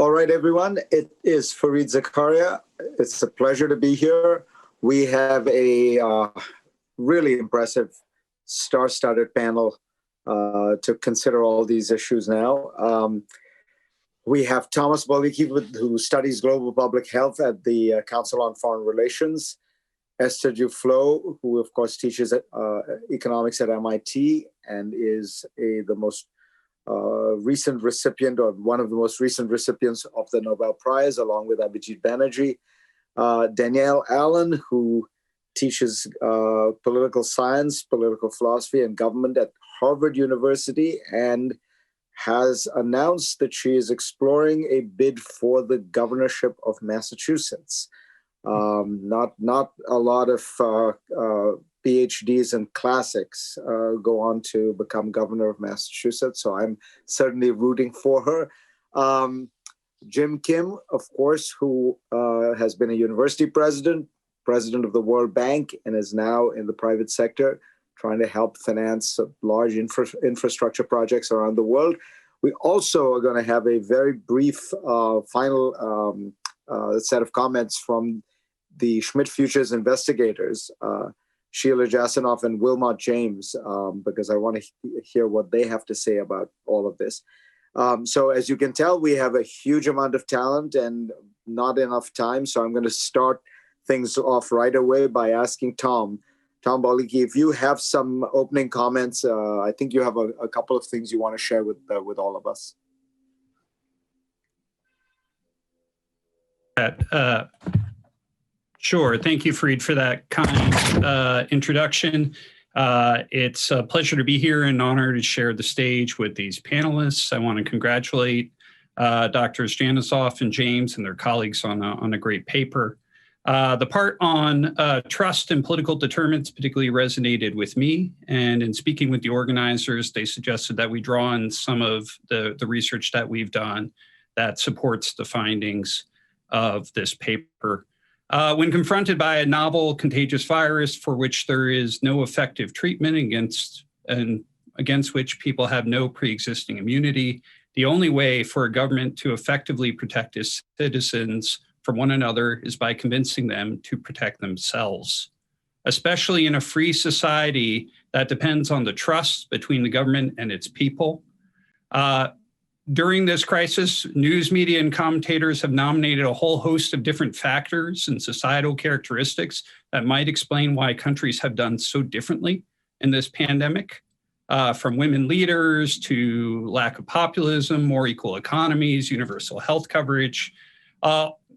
All right, everyone. It is Fareed Zakaria. It's a pleasure to be here. We have a really impressive star-studded panel to consider all these issues now. We have Thomas Bollyky, who studies global public health at the Council on Foreign Relations. Esther Duflo, who of course teaches economics at MIT and is the most recent recipient, or one of the most recent recipients of the Nobel Prize, along with Abhijit Banerjee. Danielle Allen, who teaches political science, political philosophy, and government at Harvard University, and has announced that she is exploring a bid for the governorship of Massachusetts. Not a lot of PhDs in classics go on to become governor of Massachusetts, so I'm certainly rooting for her. Jim Kim, of course, who has been a university president of the World Bank, and is now in the private sector trying to help finance large infrastructure projects around the world. We also are going to have a very brief final set of comments from the Schmidt Futures investigators, Sheila Jasanoff and Wilmot James, because I want to hear what they have to say about all of this. So as you can tell, we have a huge amount of talent and not enough time. So I'm going to start things off right away by asking Tom Bollyky, if you have some opening comments. I think you have a couple of things you want to share with all of us. Sure. Thank you, Fareed, for that kind introduction. It's a pleasure to be here and an honor to share the stage with these panelists. I want to congratulate Drs. Jasanoff and James and their colleagues on a great paper. The part on trust and political determinants particularly resonated with me. And in speaking with the organizers, they suggested that we draw on some of the research that we've done that supports the findings of this paper. When confronted by a novel contagious virus for which there is no effective treatment against which people have no pre-existing immunity, the only way for a government to effectively protect its citizens from one another is by convincing them to protect themselves, especially in a free society that depends on the trust between the government and its people. During this crisis, news media and commentators have nominated a whole host of different factors and societal characteristics that might explain why countries have done so differently in this pandemic, from women leaders to lack of populism, more equal economies, universal health coverage.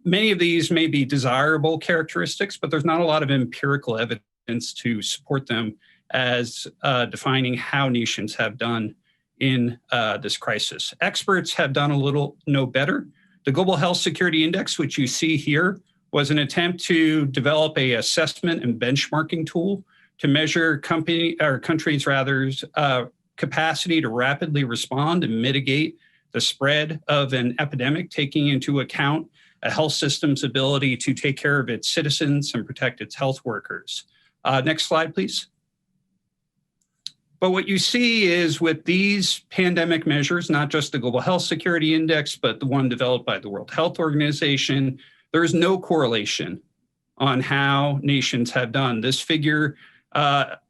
Many of these may be desirable characteristics, but there's not a lot of empirical evidence to support them as defining how nations have done in this crisis. Experts have done a little no better. The Global Health Security Index, which you see here, was an attempt to develop a assessment and benchmarking tool to measure countries' capacity to rapidly respond and mitigate the spread of an epidemic, taking into account a health system's ability to take care of its citizens and protect its health workers. Next slide, please. But what you see is with these pandemic measures, not just the Global Health Security Index, but the one developed by the World Health Organization, there is no correlation on how nations have done. This figure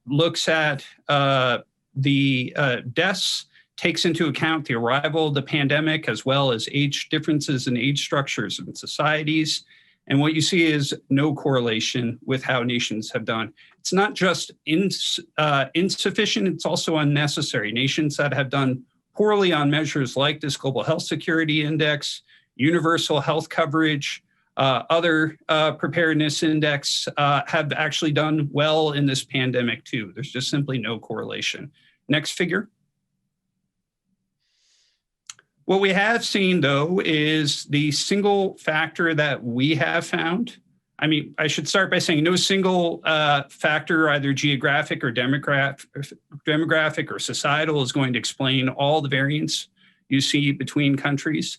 looks at the deaths, takes into account the arrival of the pandemic, as well as age differences in age structures in societies. And what you see is no correlation with how nations have done. It's not just insufficient, it's also unnecessary. Nations that have done poorly on measures like this Global Health Security Index, universal health coverage, other preparedness index have actually done well in this pandemic too. There's just simply no correlation. Next figure. What we have seen, though, is the single factor that we have found. I mean, I should start by saying no single factor, either geographic or demographic or societal, is going to explain all the variance you see between countries.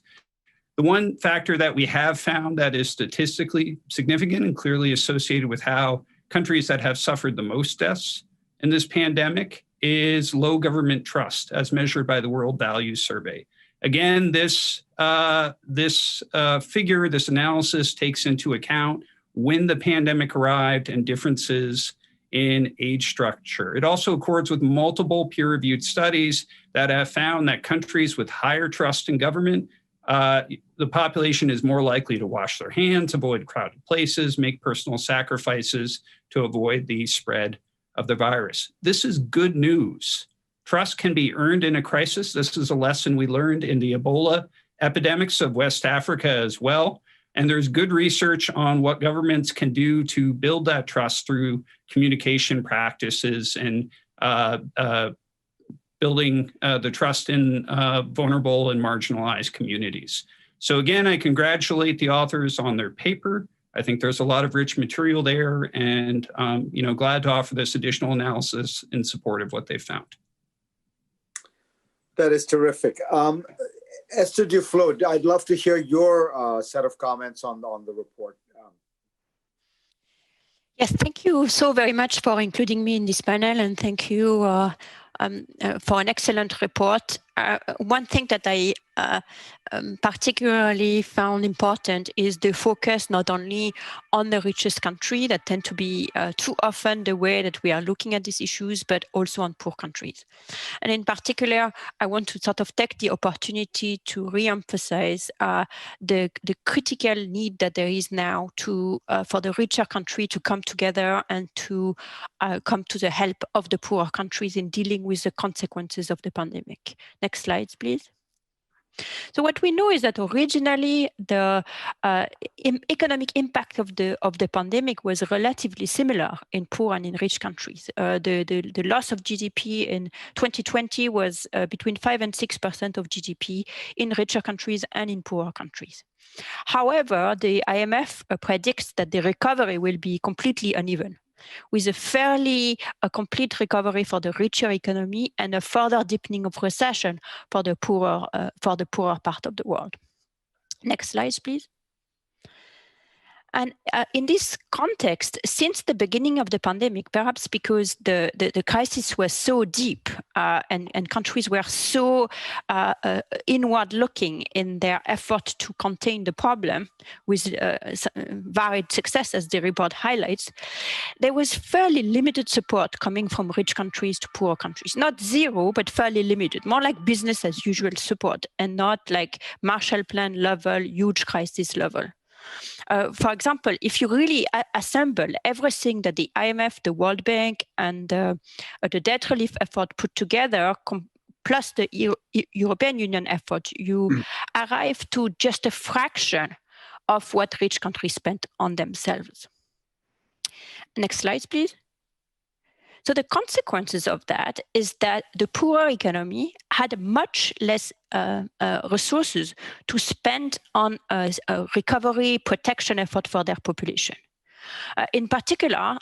The one factor that we have found that is statistically significant and clearly associated with how countries that have suffered the most deaths in this pandemic is low government trust, as measured by the World Values Survey. Again, this this analysis takes into account when the pandemic arrived and differences in age structure. It also accords with multiple peer-reviewed studies that have found that countries with higher trust in government, the population is more likely to wash their hands, avoid crowded places, make personal sacrifices to avoid the spread of the virus. This is good news. Trust can be earned in a crisis. This is a lesson we learned in the Ebola epidemics of West Africa as well. And there's good research on what governments can do to build that trust through communication practices and building the trust in vulnerable and marginalized communities. So again, I congratulate the authors on their paper. I think there's a lot of rich material there, and glad to offer this additional analysis in support of what they found. That is terrific. Esther Duflo, I'd love to hear your set of comments on the report. Yes, thank you so very much for including me in this panel, and thank you for an excellent report. One thing that I particularly found important is the focus not only on the richest country that tend to be too often the way that we are looking at these issues, but also on poor countries. And in particular, I want to sort of take the opportunity to re-emphasize the critical need that there is now to for the richer country to come together and to come to the help of the poorer countries in dealing with the consequences of the pandemic. Next slides, please. So what we know is that originally the economic impact of the pandemic was relatively similar in poor and in rich countries. The loss of GDP in 2020 was between 5 and 6% of GDP in richer countries and in poorer countries. However, the IMF predicts that the recovery will be completely uneven, with a fairly complete recovery for the richer economy and a further deepening of recession for the poorer part of the world. Next slide, please. And in this context, since the beginning of the pandemic, perhaps because the crisis was so deep and countries were so inward-looking in their effort to contain the problem with varied success, as the report highlights, there was fairly limited support coming from rich countries to poor countries. Not zero, but fairly limited, more like business as usual support and not like Marshall Plan level, huge crisis level. For example, if you really assemble everything that the IMF, the World Bank, and the debt relief effort put together, plus the European Union effort, you arrive to just a fraction of what rich countries spent on themselves. Next slide, please. So the consequences of that is that the poorer economy had much less resources to spend on a recovery protection effort for their population. In particular,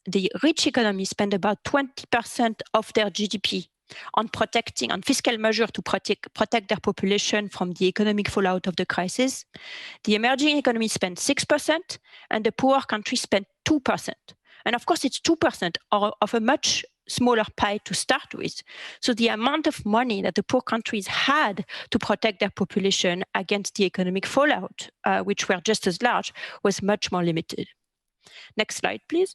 the rich economy spend about 20% of their GDP on fiscal measures to protect their population from the economic fallout of the crisis. The emerging economies spend 6%, and the poorer countries spend 2%. And of course, it's 2% of a much smaller pie to start with. So the amount of money that the poor countries had to protect their population against the economic fallout, which were just as large, was much more limited. Next slide, please.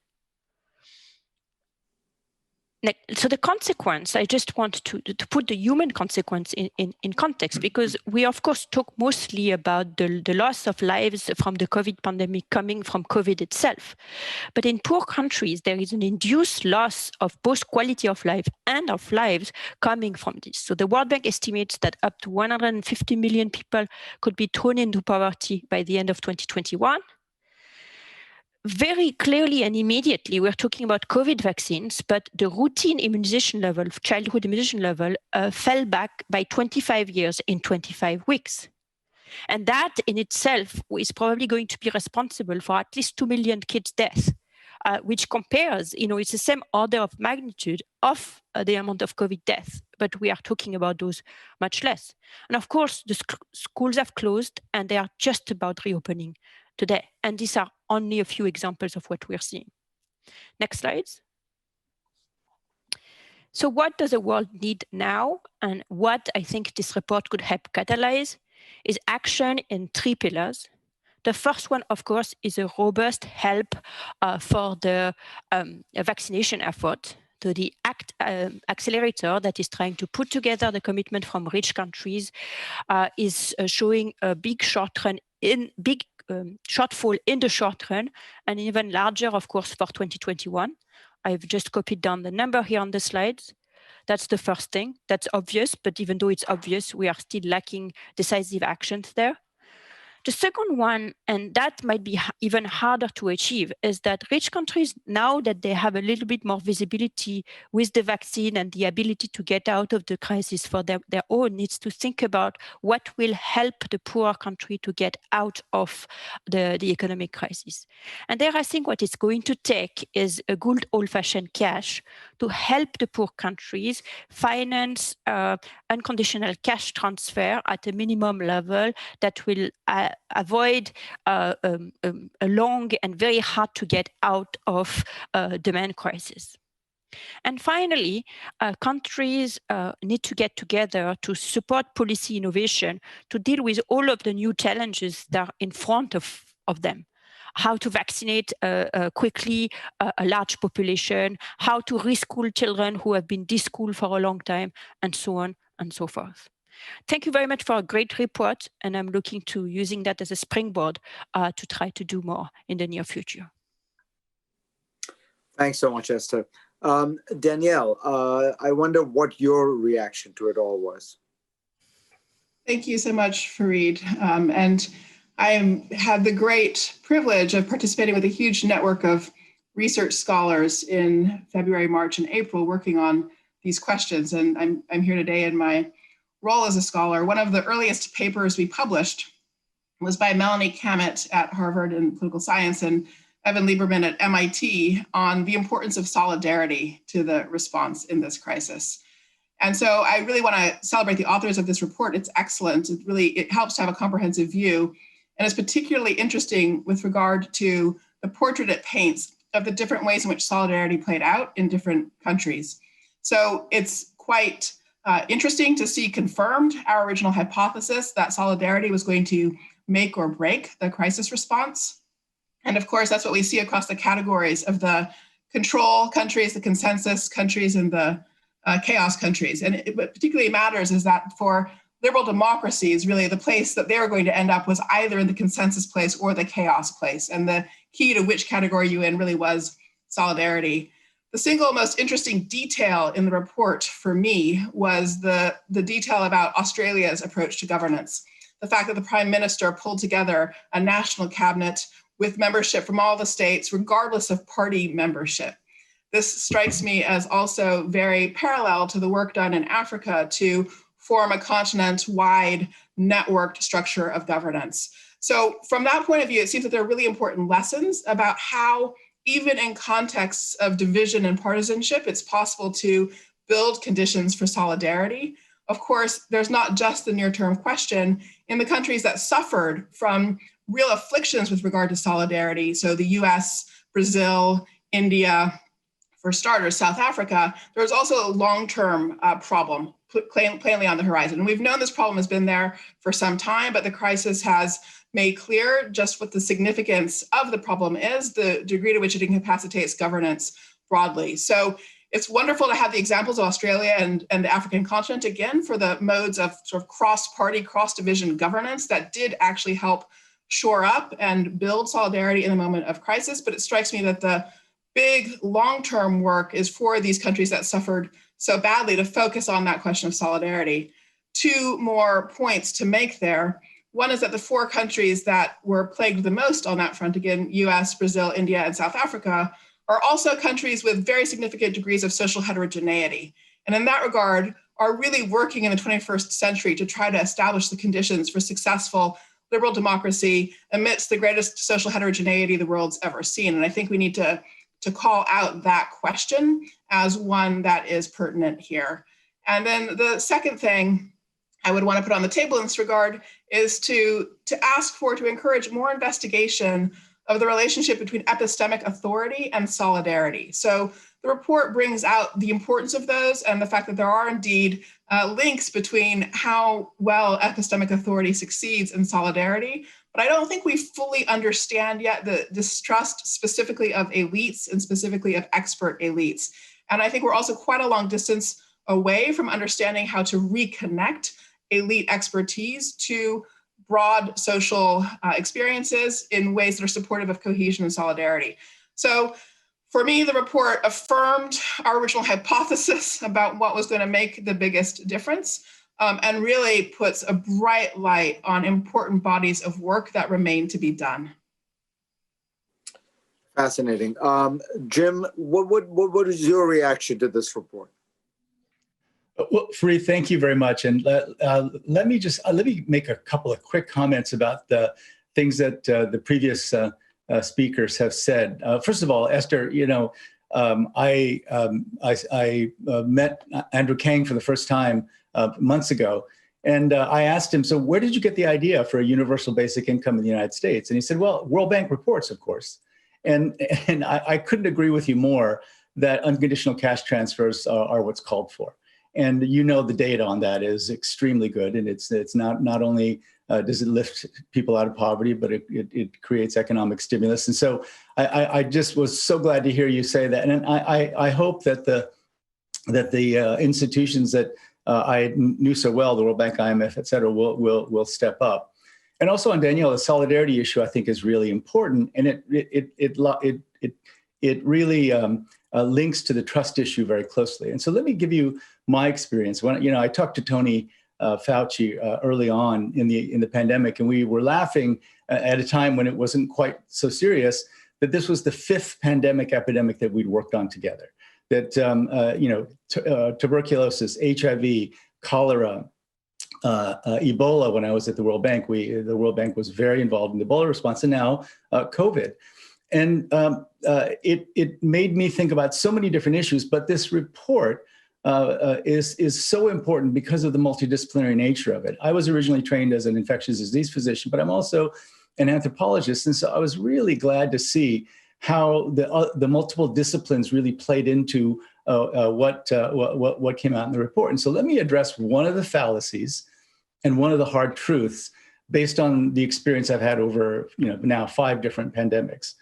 So the consequence, I just want to put the human consequence in context, because we, of course, talk mostly about the loss of lives from the COVID pandemic coming from COVID itself. But in poor countries, there is an induced loss of both quality of life and of lives coming from this. So the World Bank estimates that up to 150 million people could be thrown into poverty by the end of 2021. Very clearly and immediately, we're talking about COVID vaccines, but the routine immunization level, childhood immunization level, fell back by 25 years in 25 weeks. And that in itself is probably going to be responsible for at least 2 million kids' deaths, which compares, it's the same order of magnitude of the amount of COVID deaths, but we are talking about those much less. And of course, the schools have closed and they are just about reopening today. And these are only a few examples of what we're seeing. Next slides. So what does the world need now? And what I think this report could help catalyze is action in 3 pillars. The first one, of course, is a robust help for the vaccination effort. So the accelerator that is trying to put together the commitment from rich countries is showing a big shortfall in the short run, and even larger, of course, for 2021. I've just copied down the number here on the slides. That's the first thing. That's obvious, but even though it's obvious, we are still lacking decisive actions there. The second one, and that might be even harder to achieve, is that rich countries, now that they have a little bit more visibility with the vaccine and the ability to get out of the crisis for their own, needs to think about what will help the poor country to get out of the economic crisis. And there, I think what it's going to take is a good old-fashioned cash to help the poor countries finance unconditional cash transfer at a minimum level that will avoid a long and very hard to get out of demand crisis. And finally, countries need to get together to support policy innovation to deal with all of the new challenges that are in front of them. How to vaccinate quickly a large population, how to reschool children who have been deschooled for a long time, and so on and so forth. Thank you very much for a great report, and I'm looking to using that as a springboard to try to do more in the near future. Thanks so much, Esther. Danielle, I wonder what your reaction to it all was. Thank you so much, Fareed. And I had the great privilege of participating with a huge network of research scholars in February, March, and April working on these questions. And I'm here today in my role as a scholar. One of the earliest papers we published was by Melanie Kamet at Harvard in political science and Evan Lieberman at MIT on the importance of solidarity to the response in this crisis. And so I really want to celebrate the authors of this report. It's excellent. It helps to have a comprehensive view. And it's particularly interesting with regard to the portrait it paints of the different ways in which solidarity played out in different countries. So it's quite interesting to see confirmed our original hypothesis that solidarity was going to make or break the crisis response. And of course, that's what we see across the categories of the control countries, the consensus countries, and the chaos countries. And what particularly matters is that for liberal democracies, really the place that they were going to end up was either in the consensus place or the chaos place. And the key to which category you in really was solidarity. The single most interesting detail in the report for me was the detail about Australia's approach to governance. The fact that the Prime Minister pulled together a national cabinet with membership from all the states, regardless of party membership. This strikes me as also very parallel to the work done in Africa to form a continent-wide networked structure of governance. So from that point of view, it seems that there are really important lessons about how, even in contexts of division and partisanship, it's possible to build conditions for solidarity. Of course, there's not just the near-term question. In the countries that suffered from real afflictions with regard to solidarity, so the US, Brazil, India, for starters, South Africa, there was also a long-term problem plainly on the horizon. And we've known this problem has been there for some time, but the crisis has made clear just what the significance of the problem is, the degree to which it incapacitates governance broadly. So it's wonderful to have the examples of Australia and the African continent again for the modes of sort of cross-party, cross-division governance that did actually help shore up and build solidarity in the moment of crisis. But it strikes me that the big long-term work is for these countries that suffered so badly to focus on that question of solidarity. Two more points to make there. One is that the 4 countries that were plagued the most on that front, again, US, Brazil, India, and South Africa, are also countries with very significant degrees of social heterogeneity. And in that regard, are really working in the 21st century to try to establish the conditions for successful liberal democracy amidst the greatest social heterogeneity the world's ever seen. And I think we need to call out that question as one that is pertinent here. And then the second thing I would want to put on the table in this regard is to encourage more investigation of the relationship between epistemic authority and solidarity. So the report brings out the importance of those and the fact that there are indeed links between how well epistemic authority succeeds in solidarity. But I don't think we fully understand yet the distrust specifically of elites and specifically of expert elites. And I think we're also quite a long distance away from understanding how to reconnect elite expertise to broad social experiences in ways that are supportive of cohesion and solidarity. So for me, the report affirmed our original hypothesis about what was going to make the biggest difference, and really puts a bright light on important bodies of work that remain to be done. Fascinating. Jim, what is your reaction to this report? Well, Fareed, thank you very much. And let me make a couple of quick comments about the things that the previous speakers have said. First of all, Esther, I met Andrew Kang for the first time months ago. And I asked him, so where did you get the idea for a universal basic income in the United States? And he said, well, World Bank reports, of course. And I couldn't agree with you more that unconditional cash transfers are what's called for. And the data on that is extremely good. And it's not only does it lift people out of poverty, but it creates economic stimulus. And so I just was so glad to hear you say that. And I hope that the institutions that I knew so well, the World Bank, IMF, et cetera, will step up. And also on Danielle, the solidarity issue I think is really important, and it really links to the trust issue very closely. And so let me give you my experience. When I talked to Tony Fauci early on in the pandemic, and we were laughing at a time when it wasn't quite so serious, that this was the 5th pandemic epidemic that we'd worked on together. That tuberculosis, HIV, cholera, Ebola. When I was at the World Bank, the World Bank was very involved in the Ebola response, and now COVID. And it made me think about so many different issues. But this report is so important because of the multidisciplinary nature of it. I was originally trained as an infectious disease physician, but I'm also an anthropologist, and so I was really glad to see how the multiple disciplines really played into what came out in the report. And so let me address one of the fallacies and one of the hard truths based on the experience I've had over now 5 different pandemics.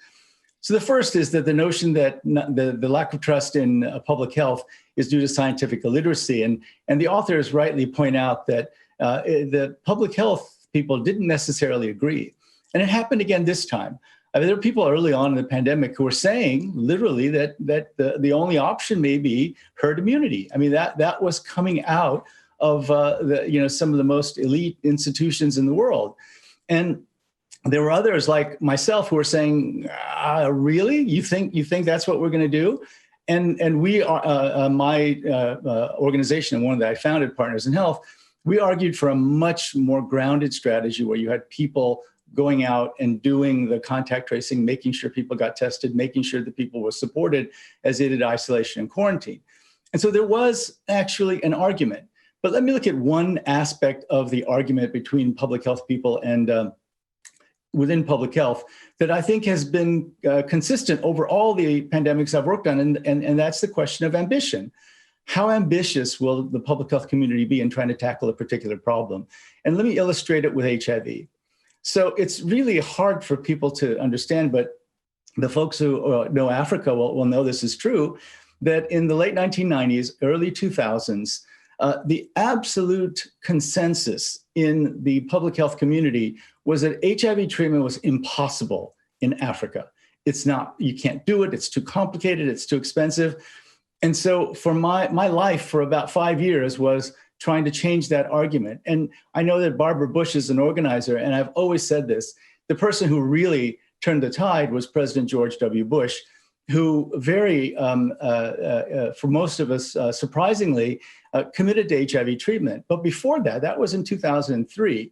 So the first is that the notion that the lack of trust in public health is due to scientific illiteracy. And the authors rightly point out that the public health people didn't necessarily agree. And it happened again this time. I mean, there were people early on in the pandemic who were saying literally that the only option may be herd immunity. I mean, that was coming out of some of the most elite institutions in the world. And there were others like myself who were saying, really? You think that's what we're going to do? And we are, my organization and one that I founded, Partners in Health, we argued for a much more grounded strategy where you had people going out and doing the contact tracing, making sure people got tested, making sure that people were supported as they did isolation and quarantine. And so there was actually an argument. But let me look at one aspect of the argument between public health people and within public health that I think has been consistent over all the pandemics I've worked on, and that's the question of ambition. How ambitious will the public health community be in trying to tackle a particular problem? And let me illustrate it with HIV. So it's really hard for people to understand, but the folks who know Africa will know this is true, that in the late 1990s, early 2000s, the absolute consensus in the public health community was that HIV treatment was impossible in Africa. It's not, you can't do it, it's too complicated, it's too expensive. And so for my life for about 5 years was trying to change that argument. And I know that Barbara Bush is an organizer, and I've always said this, the person who really turned the tide was President George W. Bush, who very, for most of us, surprisingly, committed to HIV treatment. But before that, that was in 2003.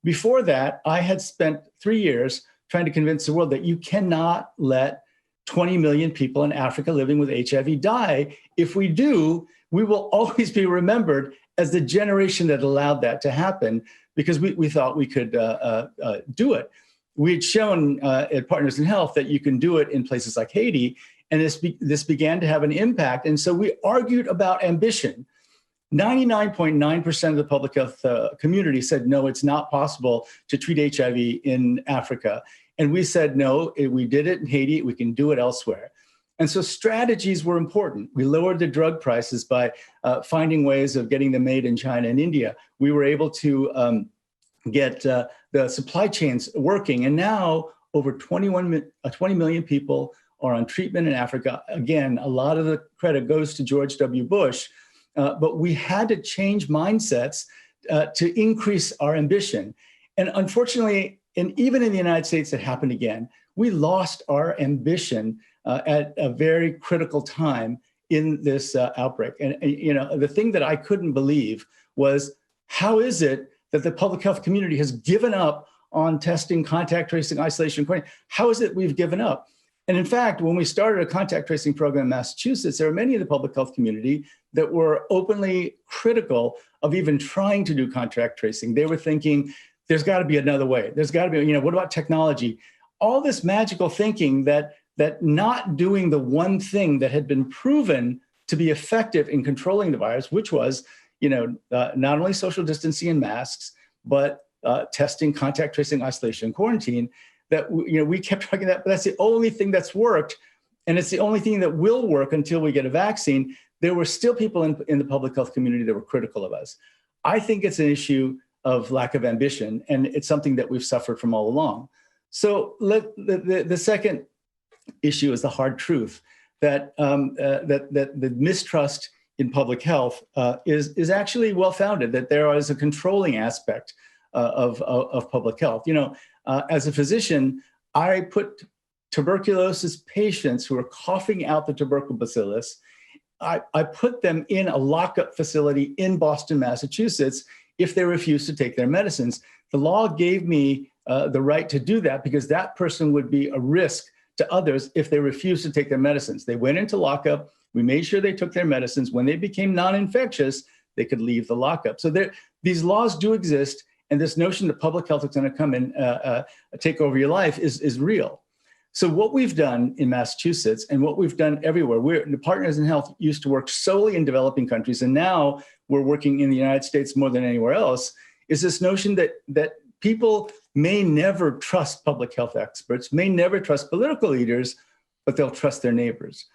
Before that, I had spent 3 years trying to convince the world that you cannot let 20 million people in Africa living with HIV die. If we do, we will always be remembered as the generation that allowed that to happen, because we thought we could do it. We had shown at Partners in Health that you can do it in places like Haiti, And this began to have an impact. And so we argued about ambition. 99.9% of the public health community said, no, it's not possible to treat HIV in Africa. And we said, no, we did it in Haiti, we can do it elsewhere. And so strategies were important. We lowered the drug prices by finding ways of getting them made in China and India. We were able to get the supply chains working. And now over 20 million people are on treatment in Africa. Again, a lot of the credit goes to George W. Bush, but we had to change mindsets to increase our ambition. And unfortunately, and even in the United States, it happened again. We lost our ambition at a very critical time in this outbreak. And the thing that I couldn't believe was, how is it that the public health community has given up on testing, contact tracing, isolation, quarantine? How is it we've given up? And in fact, when we started a contact tracing program in Massachusetts, there were many in the public health community that were openly critical of even trying to do contact tracing. They were thinking, there's got to be another way. There's got to be, what about technology? All this magical thinking that not doing the one thing that had been proven to be effective in controlling the virus, which was, not only social distancing and masks, but testing, contact tracing, isolation, quarantine, that we kept talking that, but that's the only thing that's worked. And it's the only thing that will work until we get a vaccine. There were still people in the public health community that were critical of us. I think it's an issue of lack of ambition, and it's something that we've suffered from all along. So the second issue is the hard truth that the mistrust in public health is actually well-founded, that there is a controlling aspect of public health. As a physician, I put tuberculosis patients who are coughing out the tubercle bacillus, I put them in a lockup facility in Boston, Massachusetts, if they refuse to take their medicines. The law gave me the right to do that because that person would be a risk to others if they refused to take their medicines. They went into lockup. We made sure they took their medicines. When they became non-infectious, they could leave the lockup. So these laws do exist. And this notion that public health is going to come and take over your life is real. So what we've done in Massachusetts and what we've done everywhere, the Partners in Health used to work solely in developing countries, and now we're working in the United States more than anywhere else, is this notion that people may never trust public health experts, may never trust political leaders, but they'll trust their neighbors.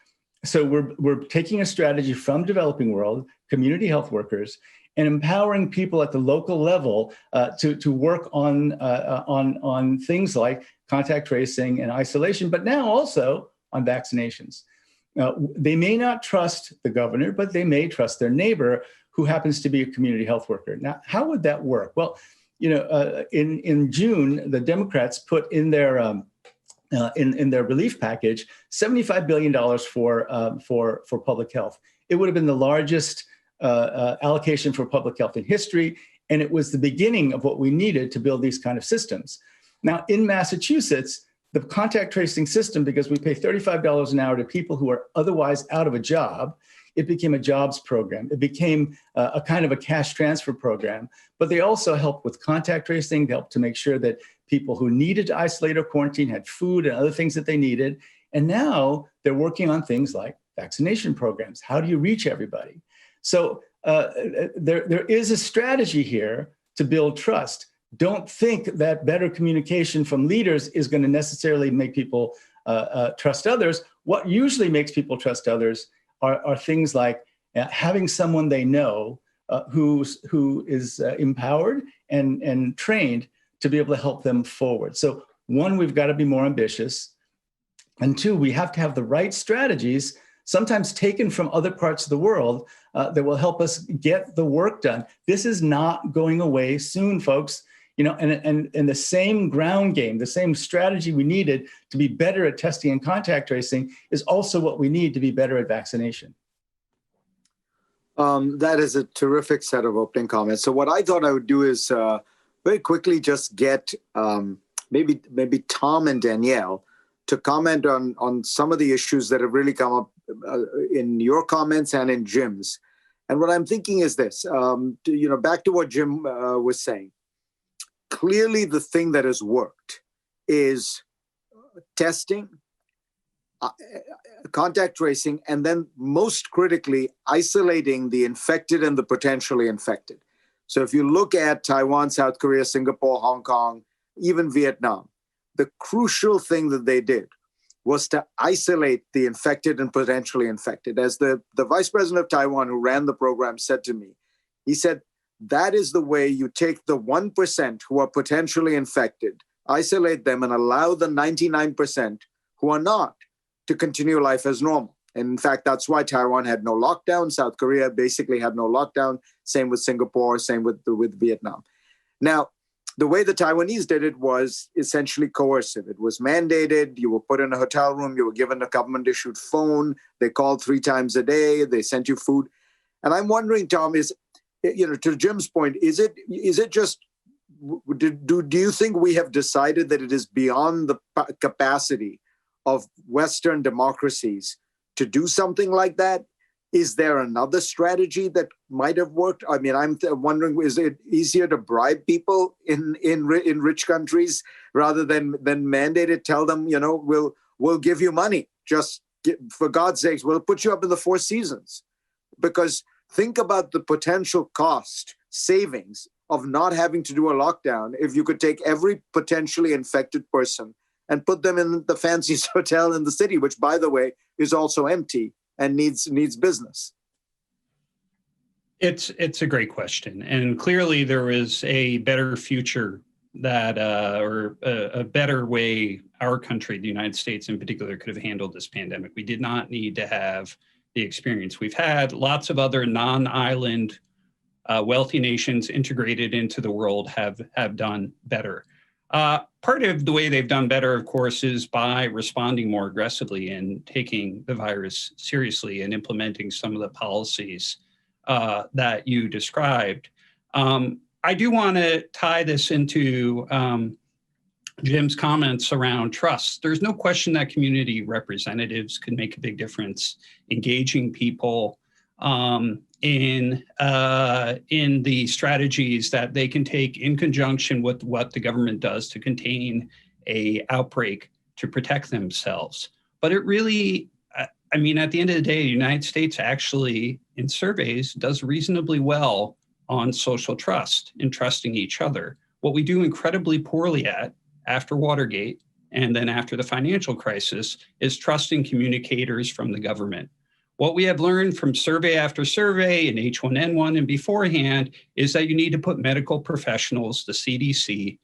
So we're taking a strategy from developing world, community health workers, and empowering people at the local level to work on things like contact tracing and isolation, but now also on vaccinations. They may not trust the governor, but they may trust their neighbor who happens to be a community health worker. Now, how would that work? Well, in June, the Democrats put in their relief package $75 billion for public health. It would have been the largest allocation for public health in history, and it was the beginning of what we needed to build these kind of systems. Now, in Massachusetts, the contact tracing system, because we pay $35 an hour to people who are otherwise out of a job, it became a jobs program. It became a kind of a cash transfer program, but they also helped with contact tracing, they helped to make sure that people who needed to isolate or quarantine had food and other things that they needed. And now they're working on things like vaccination programs. How do you reach everybody? So there is a strategy here to build trust. Don't think that better communication from leaders is going to necessarily make people trust others. What usually makes people trust others are things like having someone they know who is empowered and trained to be able to help them forward. So one, we've got to be more ambitious. And two, we have to have the right strategies, sometimes taken from other parts of the world, that will help us get the work done. This is not going away soon, folks. And the same ground game, the same strategy we needed to be better at testing and contact tracing is also what we need to be better at vaccination. That is a terrific set of opening comments. So what I thought I would do is very quickly just get maybe Tom and Danielle to comment on some of the issues that have really come up in your comments and in Jim's. And what I'm thinking is this, back to what Jim was saying. Clearly, the thing that has worked is testing, contact tracing, and then most critically, isolating the infected and the potentially infected. So if you look at Taiwan, South Korea, Singapore, Hong Kong, even Vietnam, the crucial thing that they did was to isolate the infected and potentially infected. As the vice president of Taiwan who ran the program said to me, he said, that is the way you take the 1% who are potentially infected, isolate them, and allow the 99% who are not to continue life as normal. And in fact, that's why Taiwan had no lockdown. South Korea basically had no lockdown. Same with Singapore, same with Vietnam. Now, the way the Taiwanese did it was essentially coercive. It was mandated. You were put in a hotel room. You were given a government-issued phone. They called 3 times a day. They sent you food. And I'm wondering, Tom, to Jim's point, is it just, do you think we have decided that it is beyond the capacity of Western democracies to do something like that? Is there another strategy that might have worked? I mean, I'm wondering, is it easier to bribe people in rich countries rather than mandate it? Tell them, we'll give you money. For God's sakes, we'll put you up in the 4 seasons. Because think about the potential cost savings of not having to do a lockdown if you could take every potentially infected person and put them in the fanciest hotel in the city, which, by the way, is also empty and needs business. It's a great question. And clearly there is a better future that, or a better way our country, the United States in particular, could have handled this pandemic. We did not need to have the experience we've had. Lots of other non-island wealthy nations integrated into the world have done better. Part of the way they've done better, of course, is by responding more aggressively and taking the virus seriously and implementing some of the policies that you described. I do want to tie this into Jim's comments around trust. There's no question that community representatives can make a big difference, engaging people in the strategies that they can take in conjunction with what the government does to contain a outbreak to protect themselves. But it really, I mean, at the end of the day, the United States actually, in surveys, does reasonably well on social trust and trusting each other. What we do incredibly poorly at after Watergate and then after the financial crisis is trusting communicators from the government. What we have learned from survey after survey in H1N1 and beforehand is that you need to put medical professionals, the CDC,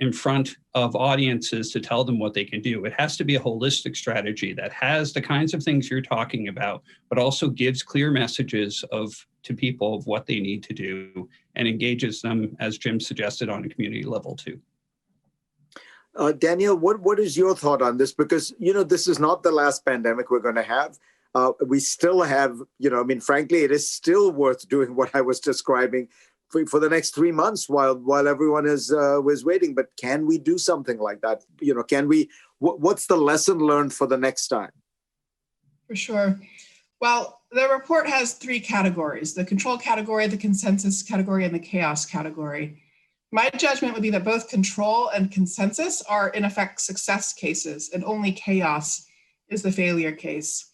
in front of audiences to tell them what they can do. It has to be a holistic strategy that has the kinds of things you're talking about, but also gives clear messages to people of what they need to do and engages them, as Jim suggested, on a community level too. Danielle, what is your thought on this? Because, this is not the last pandemic we're going to have. We still have, frankly, it is still worth doing what I was describing for the next 3 months while everyone was waiting. But can we do something like that? What's the lesson learned for the next time? For sure. Well, the report has 3 categories: the control category, the consensus category, and the chaos category. My judgment would be that both control and consensus are, in effect, success cases, and only chaos is the failure case.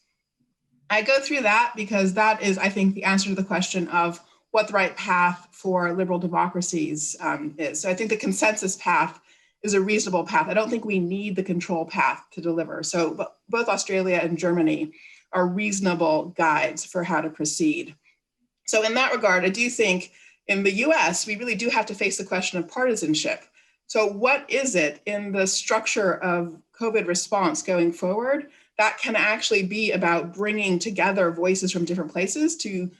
I go through that because that is, I think, the answer to the question of what the right path for liberal democracies is. So I think the consensus path is a reasonable path. I don't think we need the control path to deliver. So both Australia and Germany are reasonable guides for how to proceed. So in that regard, I do think in the US, we really do have to face the question of partisanship. So what is it in the structure of COVID response going forward that can actually be about bringing together voices from different places to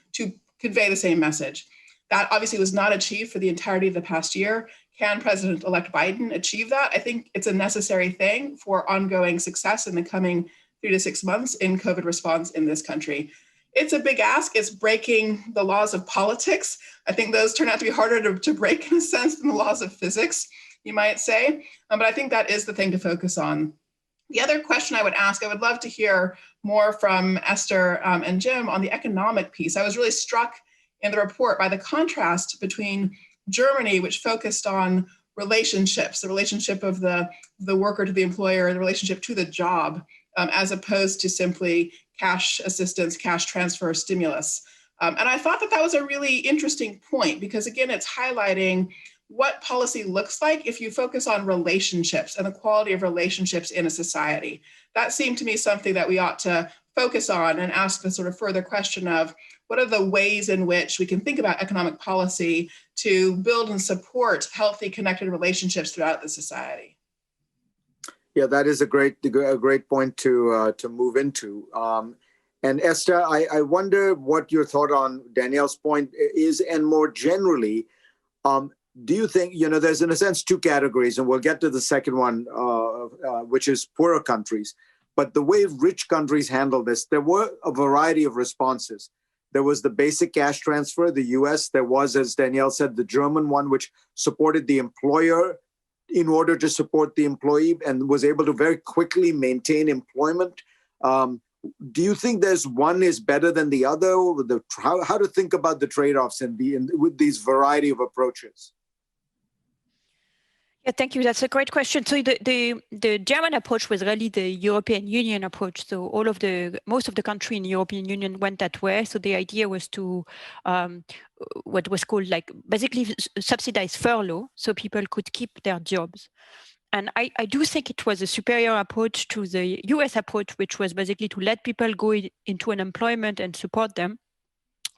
convey the same message? That obviously was not achieved for the entirety of the past year. Can President-elect Biden achieve that? I think it's a necessary thing for ongoing success in the coming 3 to 6 months in COVID response in this country. It's a big ask. It's breaking the laws of politics. I think those turn out to be harder to break in a sense than the laws of physics, you might say. But I think that is the thing to focus on. The other question I would ask, I would love to hear more from Esther and Jim on the economic piece. I was really struck in the report by the contrast between Germany, which focused on relationships, the relationship of the worker to the employer, the relationship to the job, as opposed to simply cash assistance, cash transfer, stimulus. And I thought that that was a really interesting point because, again, it's highlighting what policy looks like if you focus on relationships and the quality of relationships in a society. That seemed to me something that we ought to focus on and ask the sort of further question of what are the ways in which we can think about economic policy to build and support healthy, connected relationships throughout the society. Yeah, that is a great point to move into. And Esther, I wonder what your thought on Danielle's point is, and more generally, do you think, there's in a sense two categories, and we'll get to the second one, which is poorer countries. But the way rich countries handle this, there were a variety of responses. There was the basic cash transfer, the US. There was, as Danielle said, the German one, which supported the employer in order to support the employee and was able to very quickly maintain employment. Do you think there's one is better than the other? How to think about the trade-offs with these variety of approaches? Yeah, thank you. That's a great question. So the German approach was really the European Union approach. So most of the country in the European Union went that way. So the idea was to what was called basically subsidize furlough, so people could keep their jobs. And I do think it was a superior approach to the US approach, which was basically to let people go into unemployment and support them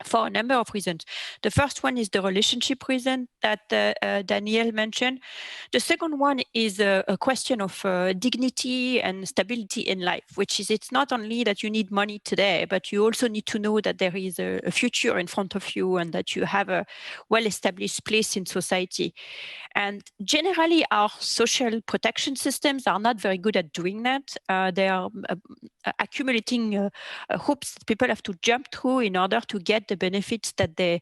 for a number of reasons. The first one is the relationship reason that Danielle mentioned. The second one is a question of dignity and stability in life, which is it's not only that you need money today, but you also need to know that there is a future in front of you and that you have a well-established place in society. And generally, our social protection systems are not very good at doing that. They are accumulating hoops that people have to jump through in order to get the benefits that they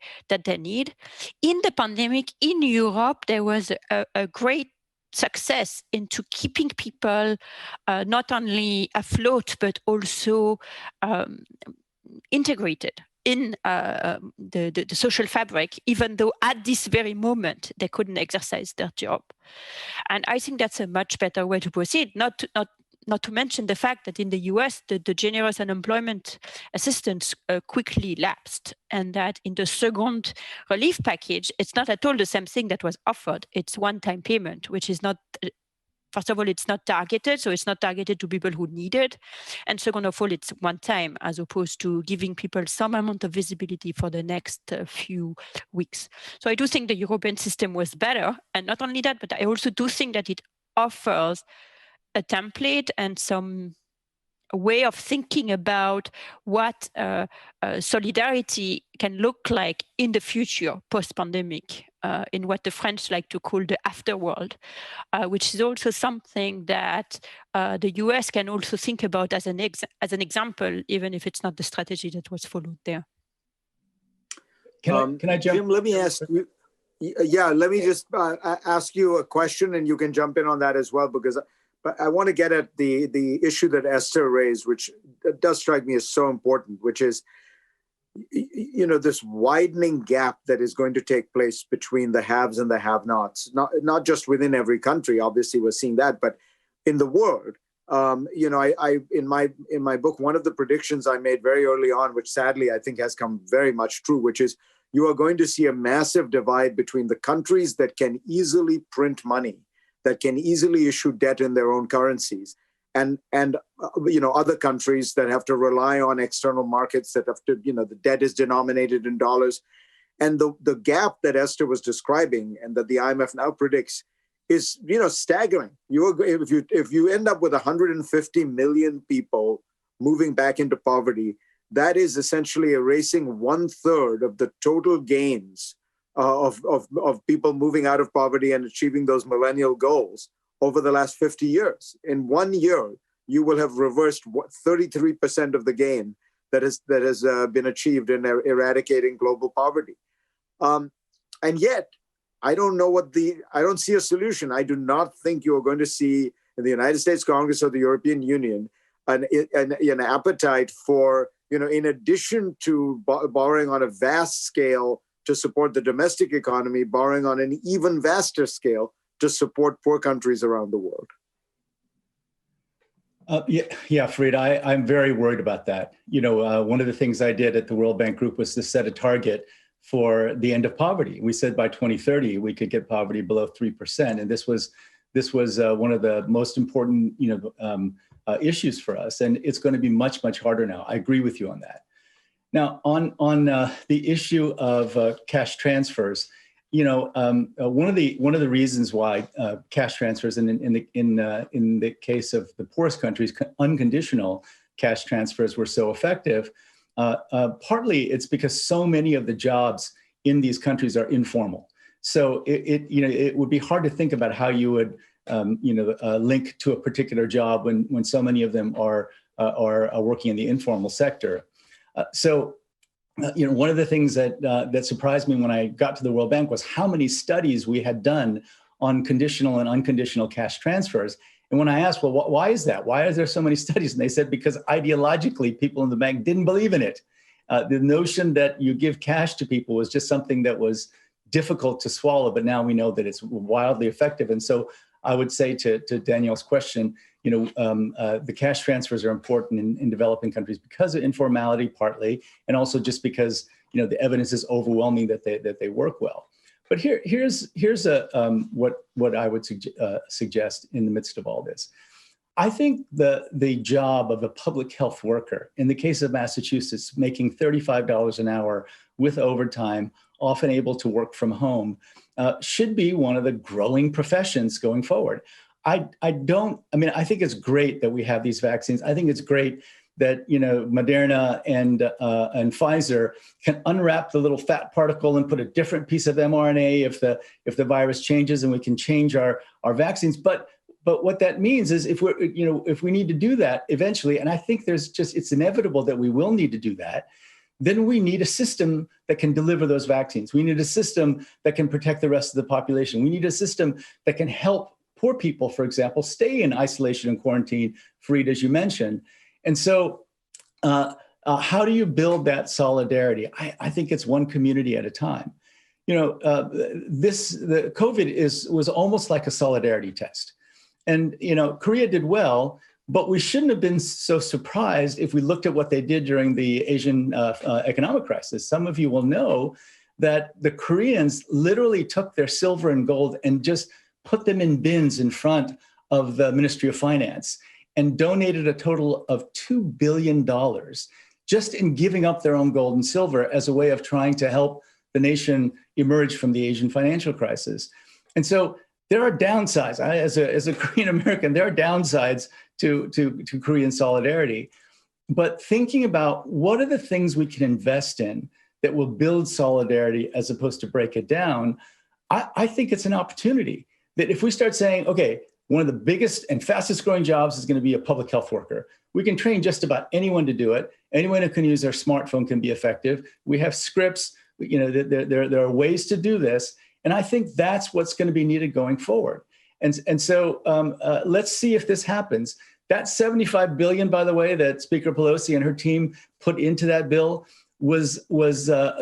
need. In the pandemic in Europe, there was a great success into keeping people not only afloat but also integrated in the social fabric, even though at this very moment they couldn't exercise their job. And I think that's a much better way to proceed, not to mention the fact that in the US, the generous unemployment assistance quickly lapsed, and that in the second relief package, it's not at all the same thing that was offered. It's one-time payment, which is not, first of all, it's not targeted, so it's not targeted to people who need it. And second of all, it's one time, as opposed to giving people some amount of visibility for the next few weeks. So I do think the European system was better. And not only that, but I also do think that it offers a template and some way of thinking about what solidarity can look like in the future post-pandemic, in what the French like to call the afterworld, which is also something that the US can also think about as an example, even if it's not the strategy that was followed there. Can I jump? Jim, let me ask you. Yeah, let me just ask you a question, and you can jump in on that as well, because but I want to get at the issue that Esther raised, which does strike me as so important, which is, this widening gap that is going to take place between the haves and the have-nots, not just within every country. Obviously, we're seeing that, but in the world. I in my book, one of the predictions I made very early on, which sadly I think has come very much true, which is you are going to see a massive divide between the countries that can easily print money, that can easily issue debt in their own currencies, and other countries that have to rely on external markets that have to, the debt is denominated in dollars. And the gap that Esther was describing and that the IMF now predicts is, staggering. If you end up with 150 million people moving back into poverty, that is essentially erasing 1/3 of the total gains of people moving out of poverty and achieving those millennial goals over the last 50 years. In 1 year, you will have reversed 33% of the gain that has been achieved in eradicating global poverty. And yet, I don't see a solution. I do not think you are going to see in the United States Congress or the European Union an appetite for, in addition to borrowing on a vast scale to support the domestic economy, borrowing on an even vaster scale to support poor countries around the world. Yeah, Fareed, I'm very worried about that. One of the things I did at the World Bank Group was to set a target for the end of poverty. We said by 2030 we could get poverty below 3%, and this was one of the most important issues for us, and it's going to be much harder now. I agree with you on that. Now, on the issue of cash transfers, one of the reasons why cash transfers in the case of the poorest countries, unconditional cash transfers were so effective. Partly it's because so many of the jobs in these countries are informal. So it would be hard to think about how you would link to a particular job when so many of them are working in the informal sector. One of the things that surprised me when I got to the World Bank was how many studies we had done on conditional and unconditional cash transfers. And when I asked, well, why is that? Why are there so many studies? And they said, because ideologically, people in the bank didn't believe in it. The notion that you give cash to people was just something that was difficult to swallow, but now we know that it's wildly effective. And so I would say to Danielle's question, the cash transfers are important in developing countries because of informality partly, and also just because the evidence is overwhelming that they work well. But here's what I would suggest in the midst of all this. I think the job of a public health worker, in the case of Massachusetts, making $35 an hour with overtime, often able to work from home, should be one of the growing professions going forward. I think it's great that we have these vaccines. I think it's great that Moderna and Pfizer can unwrap the little fat particle and put a different piece of mRNA if the virus changes, and we can change our vaccines. But what that means is if we need to do that eventually, and I think it's inevitable that we will need to do that, then we need a system that can deliver those vaccines. We need a system that can protect the rest of the population. We need a system that can help poor people, for example, stay in isolation and quarantine, Fareed, as you mentioned. And so how do you build that solidarity? I think it's one community at a time. The COVID was almost like a solidarity test. And, Korea did well, but we shouldn't have been so surprised if we looked at what they did during the Asian economic crisis. Some of you will know that the Koreans literally took their silver and gold and just put them in bins in front of the Ministry of Finance and donated a total of $2 billion just in giving up their own gold and silver as a way of trying to help the nation emerge from the Asian financial crisis. And so there are downsides. As a Korean American, there are downsides to Korean solidarity. But thinking about what are the things we can invest in that will build solidarity as opposed to break it down, I think it's an opportunity that if we start saying, okay, one of the biggest and fastest growing jobs is going to be a public health worker. We can train just about anyone to do it. Anyone who can use their smartphone can be effective. We have scripts, there are ways to do this. And I think that's what's going to be needed going forward. And so let's see if this happens. That $75 billion, by the way, that Speaker Pelosi and her team put into that bill was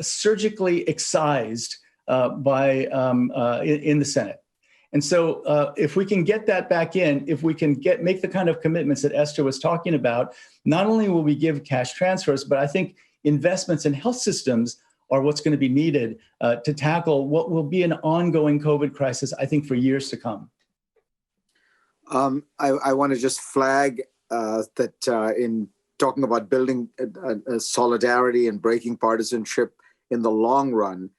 surgically excised in the Senate. And so if we can get that back in, if we can make the kind of commitments that Esther was talking about, not only will we give cash transfers, but I think investments in health systems are what's going to be needed to tackle what will be an ongoing COVID crisis, I think, for years to come. I want to just flag that in talking about building solidarity and breaking partisanship in the long run,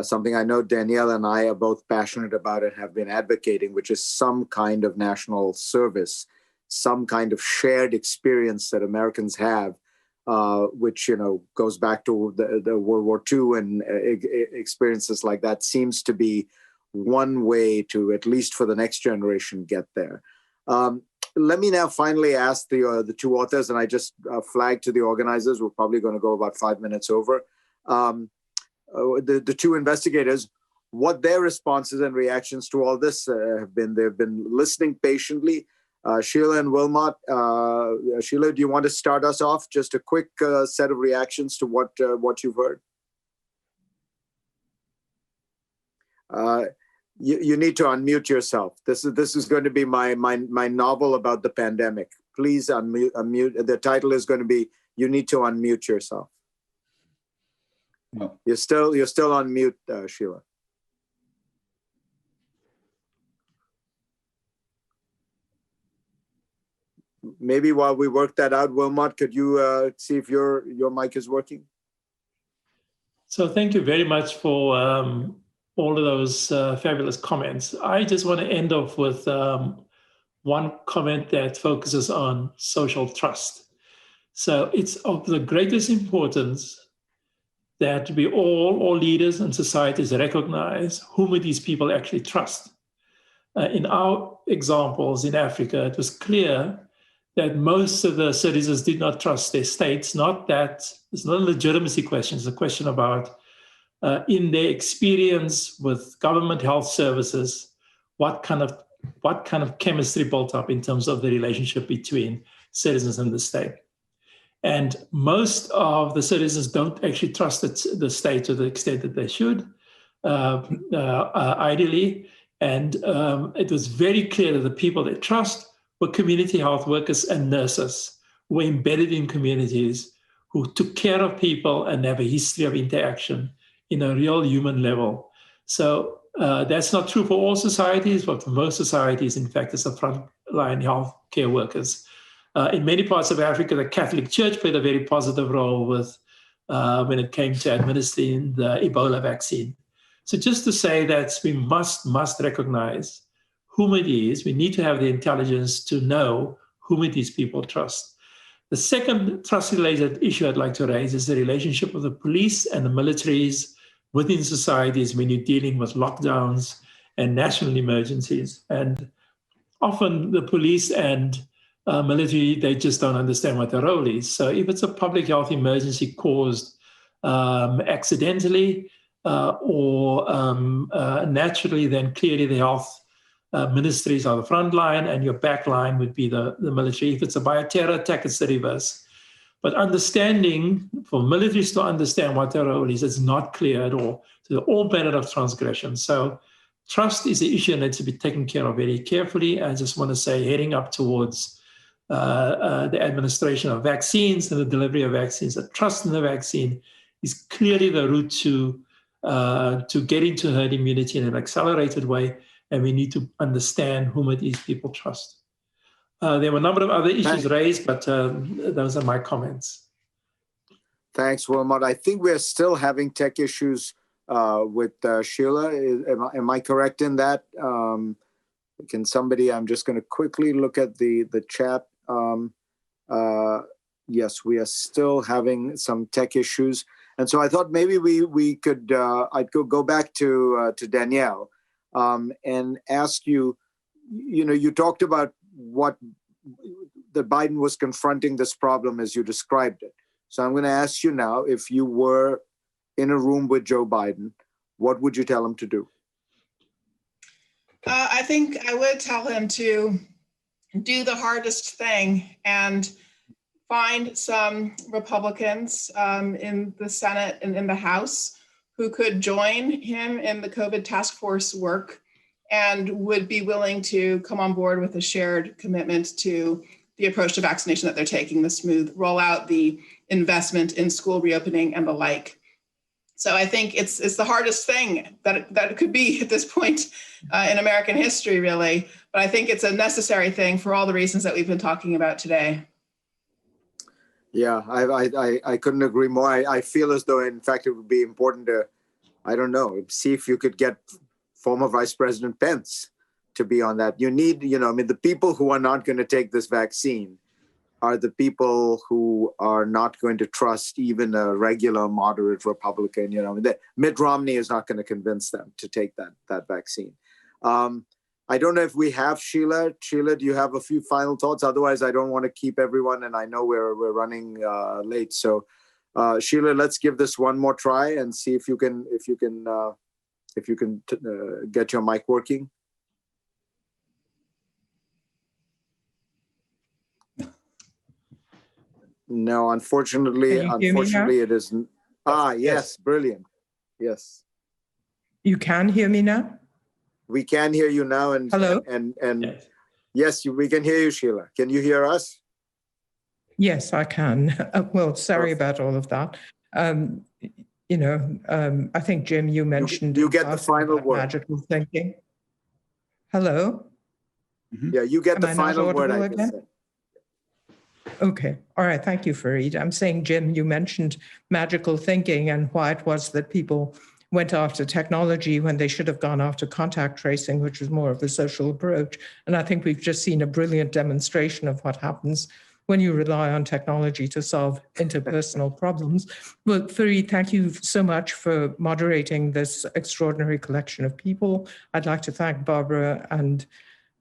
something I know Danielle and I are both passionate about and have been advocating, which is some kind of national service, some kind of shared experience that Americans have, which goes back to the World War II and experiences like that, seems to be one way to, at least for the next generation, get there. Let me now finally ask the two authors, and I just flagged to the organizers, we're probably going to go about 5 minutes over, the two investigators, what their responses and reactions to all this have been. They've been listening patiently. Sheila and Wilmot, Sheila, do you want to start us off? Just a quick set of reactions to what you've heard. You need to unmute yourself. This is going to be my novel about the pandemic. please unmute. The title is going to be, you need to unmute yourself. No. You're still on mute, Sheila. Maybe while we work that out, Wilmot, could you see if your mic is working? So thank you very much for all of those fabulous comments. I just want to end off with one comment that focuses on social trust. So it's of the greatest importance that we all leaders and societies recognize whom these people actually trust. In our examples in Africa, it was clear that most of the citizens did not trust their states. Not that it's not a legitimacy question, it's a question about in their experience with government health services, what kind of chemistry built up in terms of the relationship between citizens and the state. And most of the citizens don't actually trust the state to the extent that they should, ideally. And it was very clear that the people they trust were community health workers and nurses who were embedded in communities, who took care of people and have a history of interaction in a real human level. So that's not true for all societies, but for most societies, in fact, it's the frontline health care workers. In many parts of Africa, the Catholic Church played a very positive role with when it came to administering the Ebola vaccine. So just to say that we must recognize whom it is. We need to have the intelligence to know whom these people trust. The second trust-related issue I'd like to raise is the relationship of the police and the militaries within societies when you're dealing with lockdowns and national emergencies. And often the police and military, they just don't understand what their role is. So if it's a public health emergency caused accidentally or naturally, then clearly the health ministries are the front line and your back line would be the military. If it's a bioterror attack, it's the reverse. But understanding, for militaries to understand what their role is not clear at all. So they're all manner of transgression. So trust is an issue that needs to be taken care of very carefully. I just want to say, heading up towards the administration of vaccines and the delivery of vaccines, the trust in the vaccine is clearly the route to getting to herd immunity in an accelerated way. And we need to understand whom these people trust. There were a number of other issues raised, but those are my comments. Thanks, Wilmot. I think we're still having tech issues with Sheila. Am I correct in that? Can somebody, I'm just going to quickly look at the chat. Yes, we are still having some tech issues. And so I thought maybe we could, I'd go back to Danielle and ask you, you talked about what that Biden was confronting this problem as you described it. So I'm going to ask you now, if you were in a room with Joe Biden, what would you tell him to do? I think I would tell him to do the hardest thing and find some Republicans in the Senate and in the House who could join him in the COVID task force work and would be willing to come on board with a shared commitment to the approach to vaccination that they're taking, the smooth rollout, the investment in school reopening and the like. So I think it's the hardest thing that it could be at this point in American history, really. But I think it's a necessary thing for all the reasons that we've been talking about today. Yeah, I couldn't agree more. I feel as though, in fact, it would be important to, I don't know, see if you could get former Vice President Pence to be on that. You need, the people who are not going to take this vaccine are the people who are not going to trust even a regular moderate Republican. Mitt Romney is not going to convince them to take that vaccine. I don't know if we have Sheila. Sheila, do you have a few final thoughts? Otherwise, I don't want to keep everyone, and I know we're running late. So, Sheila, let's give this one more try and see if you can get your mic working. No, unfortunately, it isn't. Yes, brilliant. Yes. You can hear me now? We can hear you now. And hello. And yes, we can hear you, Sheila. Can you hear us? Yes, I can. Well, sorry about all of that. I think, Jim, you mentioned you get the final word. magical thinking. Hello? Yeah, you get the Am I not final word, audible I again? can say. Okay. All right. Thank you, Fareed. I'm saying, Jim, you mentioned magical thinking and why it was that people went after technology when they should have gone after contact tracing, which was more of a social approach. And I think we've just seen a brilliant demonstration of what happens when you rely on technology to solve interpersonal problems. But Fareed, thank you so much for moderating this extraordinary collection of people. I'd like to thank Barbara and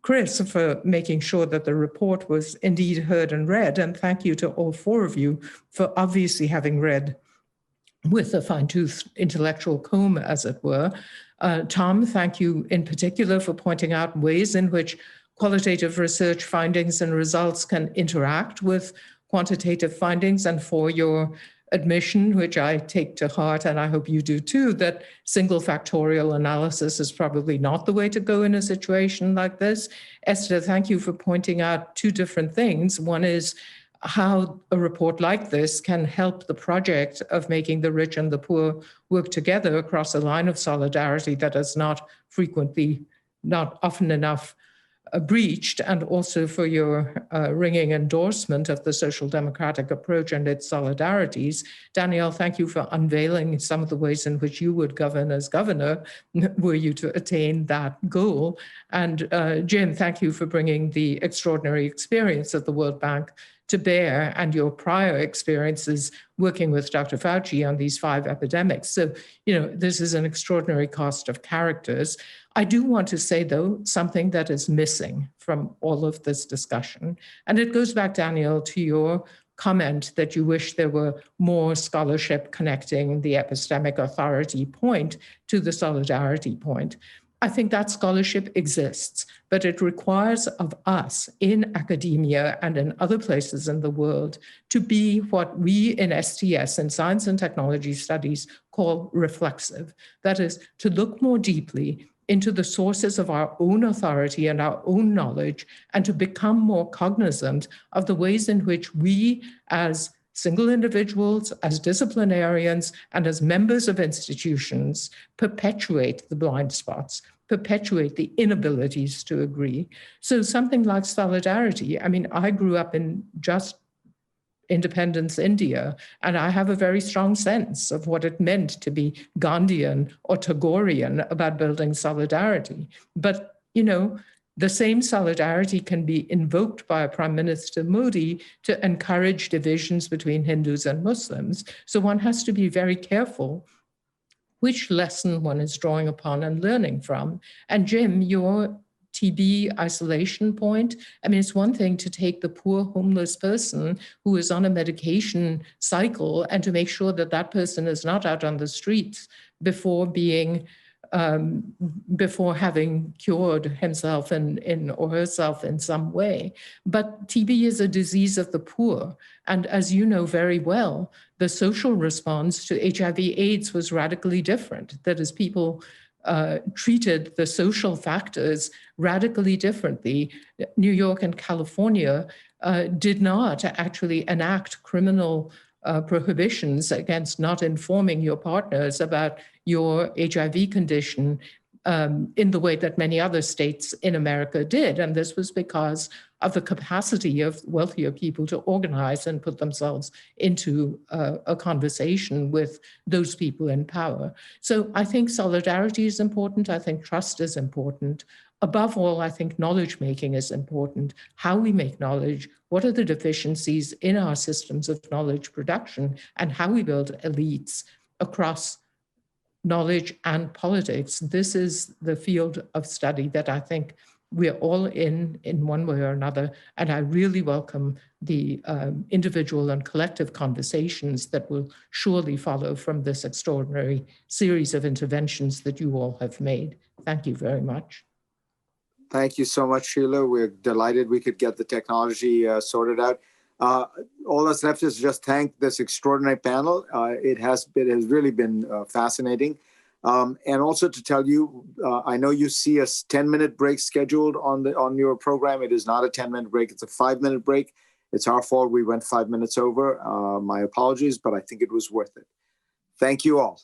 Chris for making sure that the report was indeed heard and read. And thank you to all four of you for obviously having read with a fine-tooth intellectual comb, as it were. Tom, thank you in particular for pointing out ways in which qualitative research findings and results can interact with quantitative findings, and for your admission, which I take to heart, and I hope you do too, that single factorial analysis is probably not the way to go in a situation like this. Esther, thank you for pointing out two different things. One is how a report like this can help the project of making the rich and the poor work together across a line of solidarity that is not often enough breached, and also for your ringing endorsement of the social democratic approach and its solidarities. Danielle, thank you for unveiling some of the ways in which you would govern as governor were you to attain that goal. And Jim, thank you for bringing the extraordinary experience of the World Bank to bear and your prior experiences working with Dr. Fauci on these 5 epidemics. So, this is an extraordinary cast of characters. I do want to say, though, something that is missing from all of this discussion. And it goes back, Danielle, to your comment that you wish there were more scholarship connecting the epistemic authority point to the solidarity point. I think that scholarship exists, but it requires of us in academia and in other places in the world to be what we in STS, in Science and Technology Studies, call reflexive. That is, to look more deeply into the sources of our own authority and our own knowledge, and to become more cognizant of the ways in which we as single individuals, as disciplinarians, and as members of institutions perpetuate the blind spots, perpetuate the inabilities to agree. So something like solidarity, I grew up in just independence India, and I have a very strong sense of what it meant to be Gandhian or Tagorean about building solidarity. But, the same solidarity can be invoked by Prime Minister Modi to encourage divisions between Hindus and Muslims. So one has to be very careful which lesson one is drawing upon and learning from. And Jim, your TB isolation point, it's one thing to take the poor homeless person who is on a medication cycle and to make sure that that person is not out on the streets before having cured himself or herself in some way. But TB is a disease of the poor. And as you know very well, the social response to HIV/AIDS was radically different. That is, people treated the social factors radically differently. New York and California did not actually enact criminal prohibitions against not informing your partners about your HIV condition in the way that many other states in America did. And this was because of the capacity of wealthier people to organize and put themselves into a conversation with those people in power. So I think solidarity is important. I think trust is important. Above all, I think knowledge making is important. How we make knowledge, what are the deficiencies in our systems of knowledge production, and how we build elites across knowledge and politics. This is the field of study that I think we're all in one way or another. And I really welcome the individual and collective conversations that will surely follow from this extraordinary series of interventions that you all have made. Thank you very much. Thank you so much, Sheila. We're delighted we could get the technology sorted out. All that's left is just thank this extraordinary panel. It has really been fascinating. And also to tell you, I know you see a 10-minute break scheduled on your program. It is not a 10-minute break. It's a 5-minute break. It's our fault we went 5 minutes over. My apologies, but I think it was worth it. Thank you all.